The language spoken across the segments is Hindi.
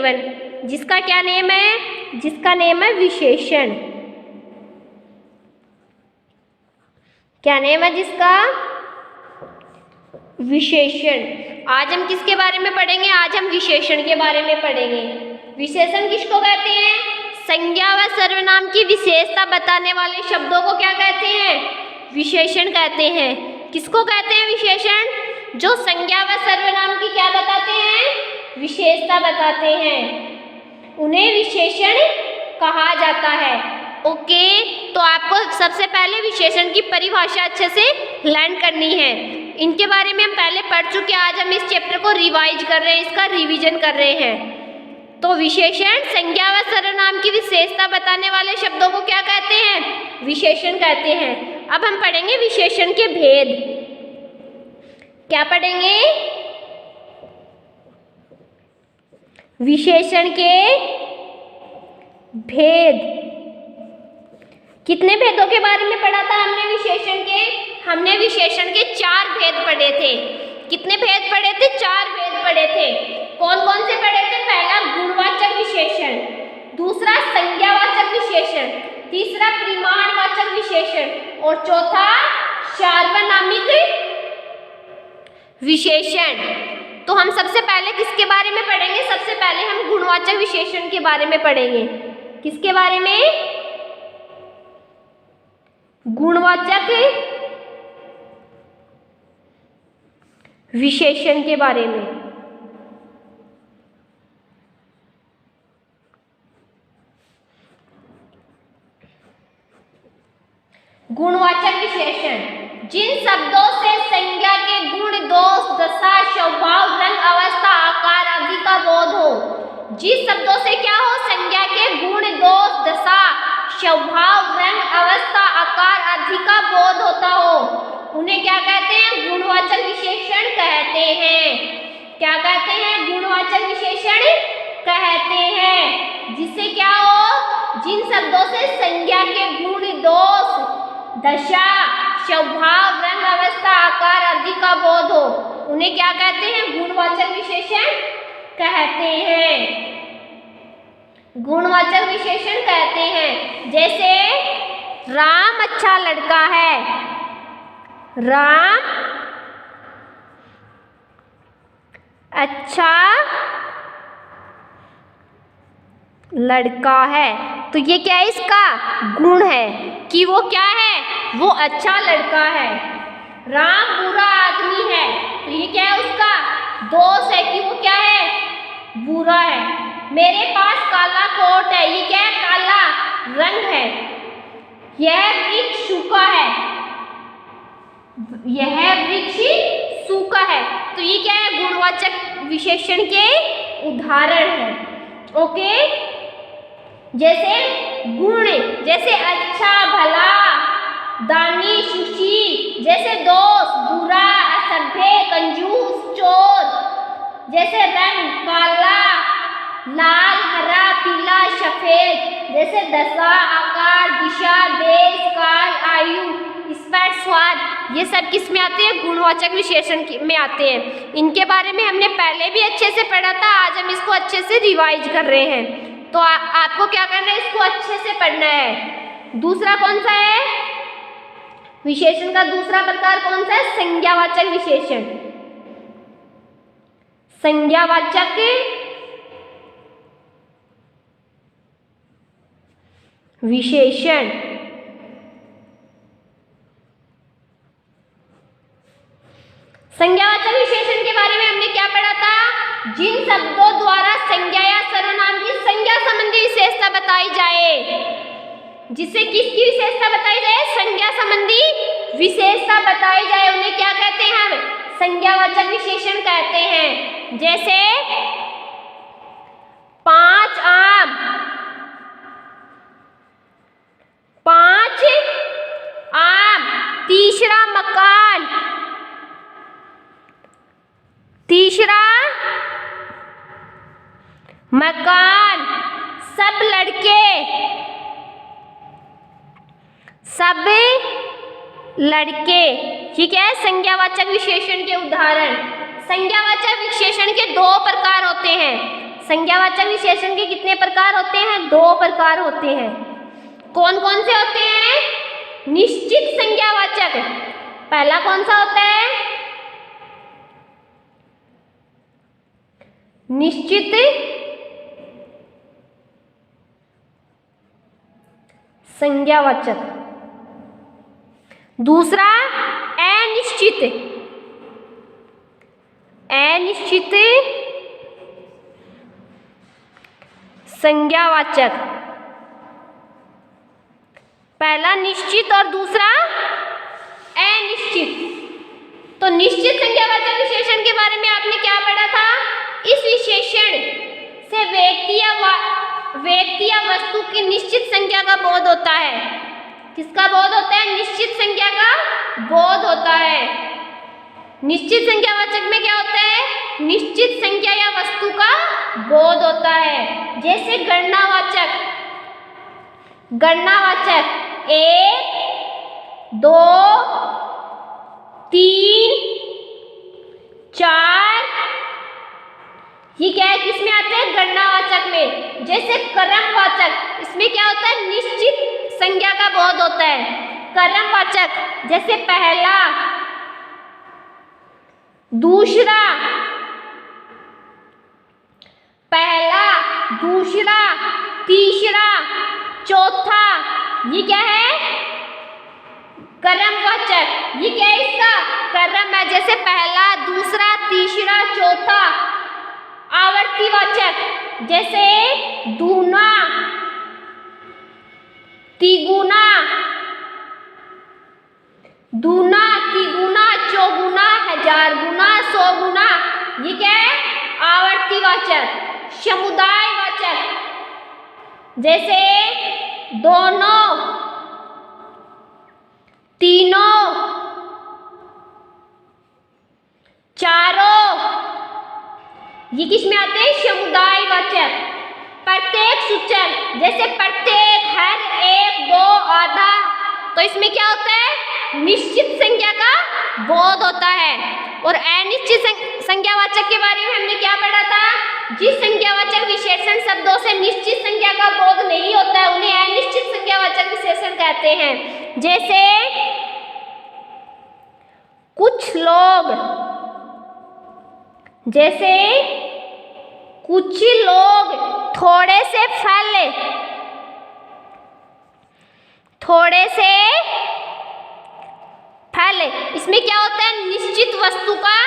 केवल, जिसका क्या नेम है, जिसका नेम है विशेषण। क्या नेम है जिसका, विशेषण। आज हम किसके बारे में पढ़ेंगे, आज हम विशेषण के बारे में पढ़ेंगे। विशेषण किसको कहते हैं, संज्ञा व सर्वनाम की विशेषता बताने वाले शब्दों को क्या कहते हैं, विशेषण कहते हैं। किसको कहते हैं विशेषण, जो संज्ञा व सर्वनाम की क्या बताते हैं, विशेषता बताते हैं, उन्हें विशेषण कहा जाता है। ओके, तो आपको सबसे पहले विशेषण की परिभाषा अच्छे से लर्न करनी है। इनके बारे में हम पहले पढ़ चुके हैं, आज हम इस चैप्टर को रिवाइज कर रहे हैं, इसका रिवीजन कर रहे हैं। तो विशेषण संज्ञा व सर्वनाम की विशेषता बताने वाले शब्दों को क्या कहते हैं, विशेषण कहते हैं। अब हम पढ़ेंगे विशेषण के भेद। क्या पढ़ेंगे, विशेषण के भेद। कितने भेदों के बारे में पढ़ा था हमने विशेषण के, हमने विशेषण के 4 भेद पढ़े थे। कितने भेद पढ़े थे, 4 भेद पढ़े थे। कौन कौन से पढ़े थे, पहला गुणवाचक विशेषण, दूसरा संज्ञावाचक विशेषण, तीसरा परिमाणवाचक विशेषण और चौथा सार्वनामिक विशेषण। तो हम सबसे पहले किसके बारे में पढ़ेंगे, सबसे पहले हम गुणवाचक विशेषण के बारे में पढ़ेंगे। किसके बारे में, गुणवाचक विशेषण के बारे में। गुणवाचक विशेषण, जिन शब्दों से संज्ञा के गुण, दोष, दशा, स्वभाव, रंग, अवस्था, आकार आदि का बोध हो। जिस शब्दों से क्या हो, संज्ञा के गुण, दोष, दशा, स्वभाव, रंग, अवस्था, आकार आदि का बोध होता हो, उन्हें क्या कहते हैं, गुणवाचक विशेषण कहते हैं। क्या कहते हैं, गुणवाचक विशेषण कहते हैं। जिससे क्या हो, जिन शब्दों से संज्ञा के गुण, दोष, दशा, स्वभाव, रंग, अवस्था, आकार आदि का बोध हो, उन्हें क्या कहते हैं, गुणवाचक विशेषण कहते हैं। गुणवाचक विशेषण कहते हैं। जैसे राम अच्छा लड़का है, राम अच्छा लड़का है, तो ये क्या है, इसका गुण है कि वो क्या है, वो अच्छा लड़का है। राम बुरा आदमी है, तो ये क्या है, उसका दोष है कि वो क्या है, बुरा है। मेरे पास काला कोट है, ये क्या है, काला रंग है। यह वृक्ष सूखा है, यह वृक्ष सूखा है, तो ये क्या है, गुणवाचक विशेषण के उदाहरण है। ओके, जैसे गुण, जैसे अच्छा, भला, दानी, सुशील। जैसे दोष, बुरा, असभ्य, कंजूस, चोर। जैसे रंग, काला, लाल, हरा, पीला, सफेद। जैसे दशा, आकार, दिशा, देश, काल, आयु, स्पर्श, स्वाद। ये सब किस में आते हैं, गुणवाचक विशेषण में आते हैं। इनके बारे में हमने पहले भी अच्छे से पढ़ा था, आज हम इसको अच्छे से रिवाइज कर रहे हैं। तो आपको क्या करना है, इसको अच्छे से पढ़ना है। दूसरा कौन सा है, विशेषण का दूसरा प्रकार कौन सा है, संज्ञावाचक विशेषण। संज्ञावाचक विशेषण। संज्ञावाचक विशेषण के बारे में हमने क्या पढ़ा था, जिन शब्दों द्वारा संज्ञा या सर्वनाम की संज्ञा संबंधी विशेषता बताई जाए। जिससे किसकी विशेषता बताई जाए, संज्ञा संबंधी विशेषता बताई जाए, उन्हें क्या कहते हैं, हम संज्ञावाचक विशेषण कहते हैं। जैसे 5 आम, 5 आम। तीसरा मकान, तीसरा मकान। सब लड़के, सब लड़के। ठीक है, संज्ञावाचक विशेषण के उदाहरण। संज्ञावाचक विशेषण के 2 प्रकार होते हैं, संज्ञावाचक विशेषण के कितने प्रकार होते हैं? 2 प्रकार होते हैं। कौन कौन से होते हैं? निश्चित संज्ञावाचक, पहला कौन सा होता है? निश्चित संज्ञावाचक, दूसरा अनिश्चित संज्ञावाचक। पहला निश्चित और दूसरा अनिश्चित। तो निश्चित संज्ञावाचक विशेषण के बारे में आपने क्या पढ़ा था? इस विशेषण से व्यक्ति या वस्तु की निश्चित संख्या का बोध होता है। किसका बोध होता है? निश्चित संख्या का बोध होता है। निश्चित संख्यावाचक में क्या होता है? निश्चित संख्या या वस्तु का बोध होता है। जैसे गणनावाचक, 1, 2, 3, 4, ये क्या है? किस में आते हैं? गणनावाचक में। जैसे क्रमवाचक, इसमें क्या होता है? निश्चित संख्या का बोध होता है। क्रमवाचक जैसे पहला, दूसरा, तीसरा, चौथा, ये क्या है? क्रमवाचक। ये क्या है? इसका क्रम है। जैसे पहला, दूसरा, तीसरा, चौथा। आवर्तीवाचक जैसे दूना, तिगुना, तिगुना, चौगुना, 1000 गुना, 100 गुना। ये क्या है? आवर्तीवाचक। समुदायवाचक जैसे दोनों, तीनों, चारों, ये किस में आते हैं? समुदायवाचक। प्रत्येक सूचक जैसे प्रत्येक, हर एक, 2, आधा। तो इसमें क्या होता है? निश्चित संख्या का बोध होता है। और अनिश्चित संख्यावाचक के बारे में हमने क्या पढ़ा था? जिस संख्यावाचक विशेषण शब्दों से निश्चित संख्या का बोध नहीं होता है उन्हें अनिश्चित संख्यावाचक विशेषण कहते हैं। जैसे कुछ लोग, थोड़े से फल, इसमें क्या होता है? निश्चित वस्तु का,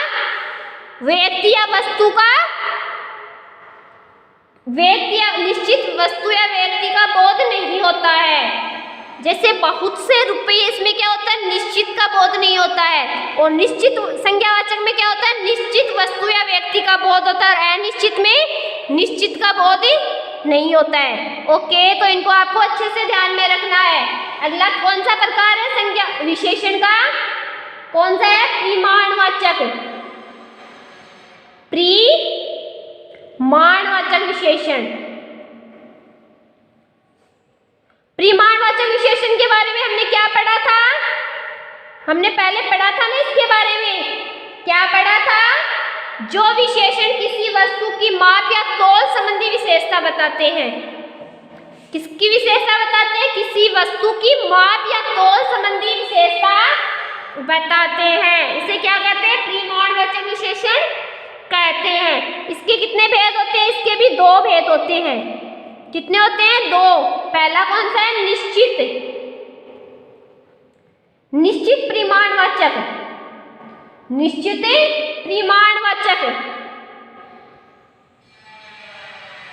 निश्चित वस्तु या व्यक्ति का बोध नहीं होता है। जैसे बहुत से रुपये, इसमें क्या होता है? निश्चित का बोध नहीं होता है। और निश्चित संज्ञावाचक में क्या होता है? निश्चित वस्तु या व्यक्ति का बोध होता है। और अनिश्चित में निश्चित का बोध नहीं होता है। ओके, तो इनको आपको अच्छे से ध्यान में रखना है। अगला कौन सा प्रकार है संज्ञा विशेषण का? कौन सा है? परिमाणवाचक। परिमाणवाचक विशेषण। परिमाणवाचक विशेषण के बारे में हमने क्या पढ़ा था? हमने पहले पढ़ा था ना इसके बारे में। क्या पढ़ा था? जो विशेषण किसी वस्तु की माप या तौल संबंधी विशेषता बताते हैं। किसकी विशेषता बताते हैं? किसी वस्तु की माप या तौल संबंधी विशेषता बताते हैं। इसे क्या कहते हैं? परिमाणवाचक विशेषण कहते हैं। इसके कितने भेद होते हैं? इसके भी 2 भेद होते हैं। कितने होते हैं? 2। पहला कौन सा है? निश्चित परिमाणवाचक।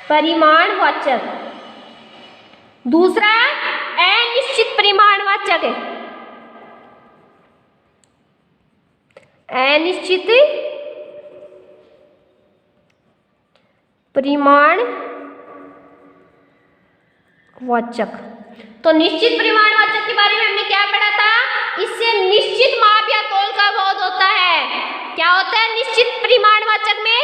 परिमाणवाचक। दूसरा अनिश्चित परिमाणवाचक। अनिश्चित परिमाणवाचक। तो निश्चित परिमाणवाचक के बारे में हमने क्या पढ़ा था? इससे निश्चित माप या तौल का बोध होता है। क्या होता है निश्चित परिमाणवाचक में?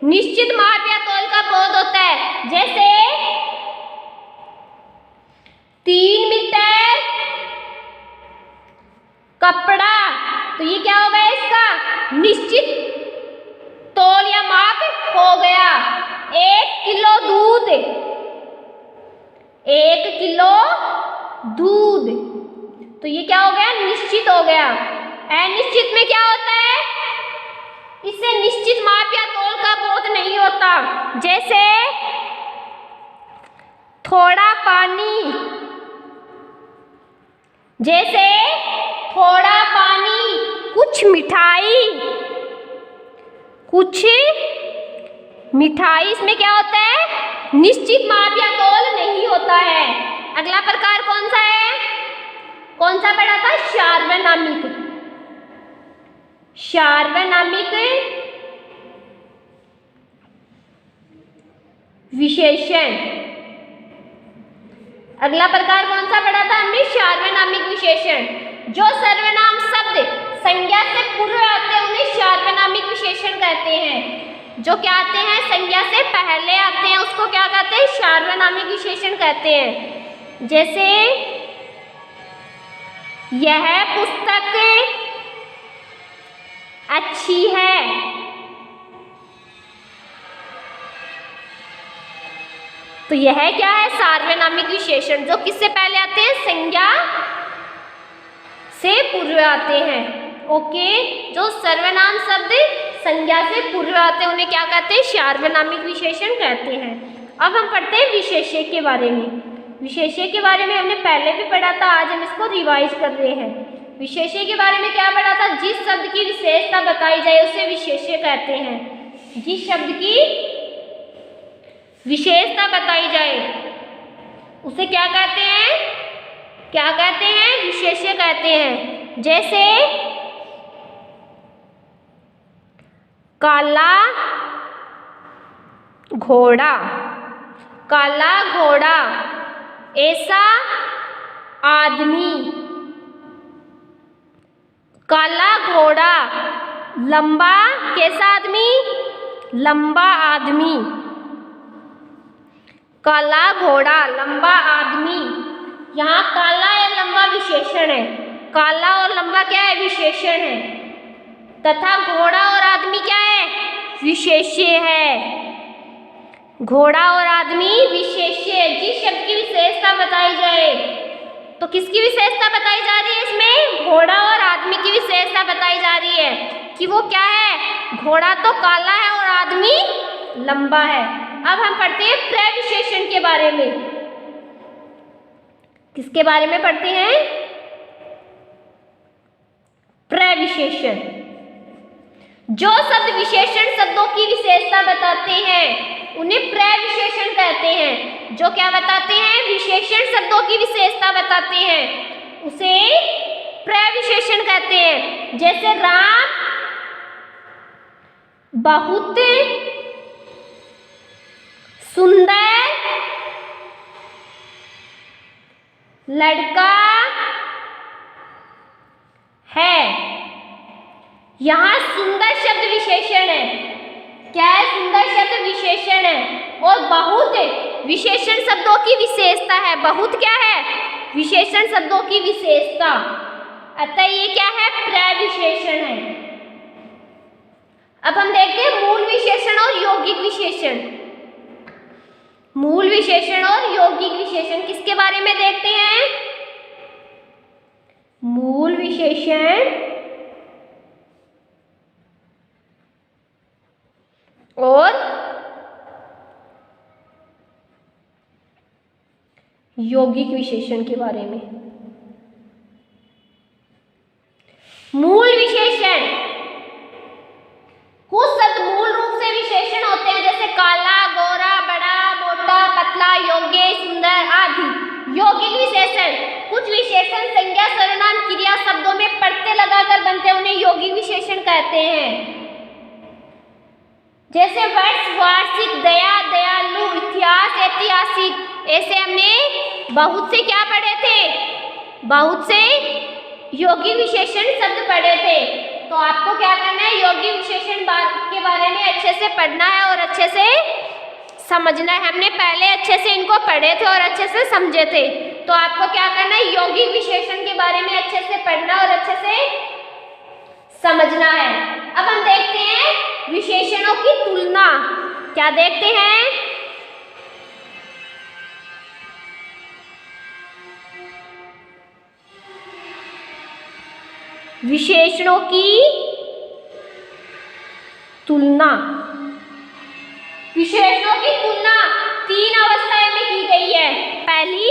निश्चित माप या तौल का बोध होता है। जैसे 3 मीटर कपड़ा, तो ये क्या होगा? इसका तोल या माप हो गया। 1 किलो दूध, 1 किलो दूध, तो ये क्या हो गया? निश्चित हो गया। अनिश्चित में क्या होता है? इससे निश्चित माप या तोल का बोध नहीं होता। जैसे थोड़ा पानी, जैसे थोड़ा पानी, कुछ मिठाई, कुछ मिठाई, इसमें क्या होता है? निश्चित माप या तोल नहीं होता है। अगला प्रकार कौन सा है? कौन सा पढ़ा था? सार्वनामिक। सार्वनामिक विशेषण। अगला प्रकार कौन सा पढ़ा था हमने? सार्वनामिक विशेषण। जो सर्वनाम शब्द संज्ञा से पूर्व आते हैं उन्हें सार्वनामिक विशेषण कहते हैं। जो क्या आते हैं? संज्ञा से पहले आते हैं, उसको क्या कहते हैं? सार्वनामिक विशेषण कहते हैं। जैसे यह पुस्तक अच्छी है, तो यह क्या है? सार्वनामिक विशेषण। जो किससे पहले आते हैं? संज्ञा से पूर्व आते हैं। ओके, जो सर्वनाम शब्द संज्ञा से पूर्व आते हैं उन्हें क्या कहते हैं? सार्वनामिक विशेषण कहते हैं। अब हम पढ़ते हैं विशेष्य के बारे में। विशेष्य के बारे में हमने पहले भी पढ़ा था, आज हम इसको रिवाइज कर रहे हैं। विशेष्य के बारे में क्या पढ़ा था? जिस शब्द की विशेषता बताई जाए उसे विशेष्य कहते हैं। जिस शब्द की विशेषता बताई जाए उसे क्या कहते हैं? क्या कहते हैं? विशेष्य कहते हैं। जैसे काला घोड़ा, काला घोड़ा, ऐसा आदमी, काला घोड़ा, लंबा, कैसा आदमी? लंबा आदमी, काला घोड़ा, लंबा आदमी। यहाँ काला या लंबा विशेषण है। काला और लंबा क्या है? विशेषण है। तथा घोड़ा और आदमी क्या है? विशेष्य है। घोड़ा और आदमी विशेष्य। जिस शब्द की विशेषता बताई जाए, तो किसकी विशेषता बताई जा रही है इसमें? घोड़ा और आदमी की विशेषता बताई जा रही है कि वो क्या है? घोड़ा तो काला है और आदमी लंबा है। अब हम पढ़ते हैं प्रविशेषण के बारे में। किसके बारे में पढ़ते हैं? प्रविशेषण। जो शब्द विशेषण शब्दों की विशेषता बताते हैं उन्हें प्रविशेषण कहते हैं। जो क्या बताते हैं? विशेषण शब्दों की विशेषता बताते हैं उसे प्रविशेषण कहते हैं। जैसे राम बहुत सुंदर लड़का है। यहाँ सुंदर शब्द विशेषण है। क्या है? सुंदर शब्द विशेषण है। और बहुत विशेषण शब्दों की विशेषता है। बहुत क्या है? विशेषण शब्दों की विशेषता। अतः ये क्या है? प्रविशेषण है। अब हम देखते हैं मूल विशेषण और यौगिक विशेषण। मूल विशेषण और यौगिक विशेषण किसके बारे में देखते हैं? मूल विशेषण और यौगिक विशेषण के बारे में। मूल विशेषण, कुछ शब्द मूल रूप से विशेषण होते हैं जैसे काला, गोरा, बड़ा, मोटा, पतला, योग्य, सुंदर आदि। यौगिक विशेषण, कुछ विशेषण संज्ञा, सर्वनाम, क्रिया शब्दों में प्रत्यय लगाकर बनते हैं, उन्हें यौगिक विशेषण कहते हैं। जैसे वर्ष, वार्षिक, दया, दयालु, इतिहास, ऐतिहासिक। ऐसे हमने बहुत से क्या पढ़े थे? बहुत से यौगिक विशेषण शब्द पढ़े थे। तो आपको क्या करना है? यौगिक विशेषण के बारे में अच्छे से पढ़ना है और अच्छे से समझना है। हमने पहले अच्छे से इनको पढ़े थे और अच्छे से समझे थे। तो आपको क्या करना है? यौगिक विशेषण के बारे में अच्छे से पढ़ना और अच्छे से समझना है। अब हम देखते हैं विशेषणों की तुलना। क्या देखते हैं? विशेषणों की तुलना। विशेषणों की तुलना 3 अवस्थाएं में की गई है। पहली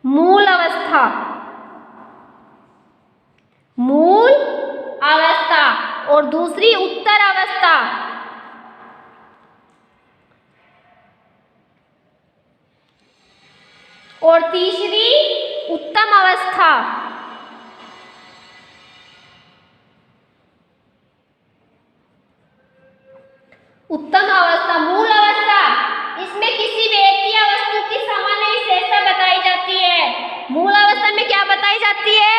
मूल अवस्था, मूल अवस्था, और दूसरी उत्तर अवस्था, और तीसरी उत्तम अवस्था। उत्तम अवस्था, मूल अवस्था, इसमें किसी व्यक्ति या वस्तु की सामान्य विशेषता बताई जाती है। मूल अवस्था में क्या बताई जाती है?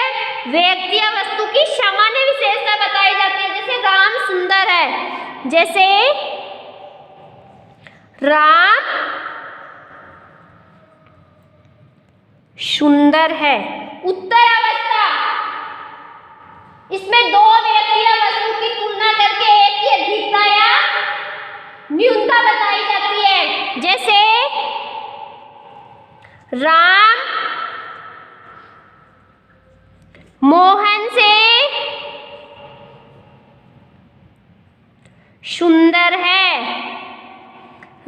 व्यक्ति या वस्तु की सामान्य विशेषता बताई जाती है। जैसे राम सुंदर है, जैसे राम सुंदर है। उत्तर अवस्था, इसमें दो व्यक्ति या वस्तु की तुलना करके एक की अधिकता या न्यूनता बताई जाती है। जैसे राम मोहन से सुंदर है।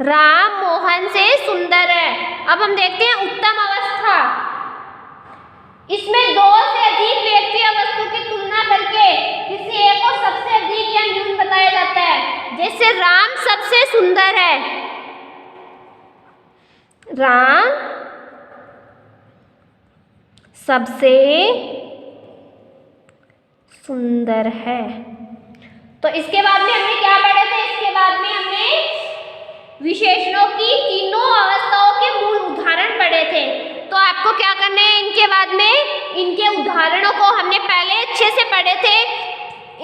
राम मोहन से सुंदर है। अब हम देखते हैं उत्तम अवस्था। इसमें दो से अधिक व्यक्ति या वस्तु की तुलना करके किसी एक को सबसे अधिक या न्यून बताया जाता है। जैसे राम सबसे सुंदर है। राम सबसे सुंदर है। तो इसके बाद में हमने क्या पढ़े थे? इसके बाद में हमने विशेषणों की तीनों अवस्थाओं के मूल उदाहरण पढ़े थे। तो आपको क्या करना है? इनके बाद में इनके उदाहरणों को हमने पहले अच्छे से पढ़े थे।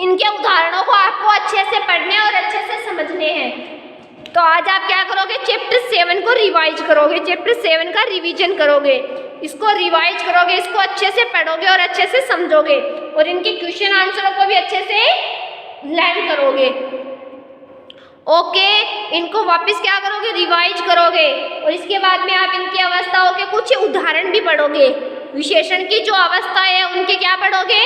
इनके उदाहरणों को आपको अच्छे से पढ़ने और अच्छे से समझने हैं। तो आज आप क्या करोगे? चैप्टर 7 को रिवाइज करोगे। चैप्टर 7 का रिवीजन करोगे, इसको रिवाइज करोगे, इसको अच्छे से पढ़ोगे और अच्छे से समझोगे, और इनके क्वेश्चन आंसरों को भी अच्छे से लर्न करोगे। ओके, इनको वापस क्या करोगे? रिवाइज करोगे, और इसके बाद में आप इनकी अवस्थाओं के कुछ उदाहरण भी पढ़ोगे। विशेषण की जो अवस्था है उनके क्या पढ़ोगे?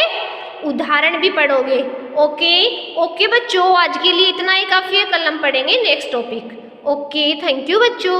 उदाहरण भी पढ़ोगे। ओके बच्चों, आज के लिए इतना ही काफी है। कल हम पढ़ेंगे next topic. Okay, thank you बच्चों।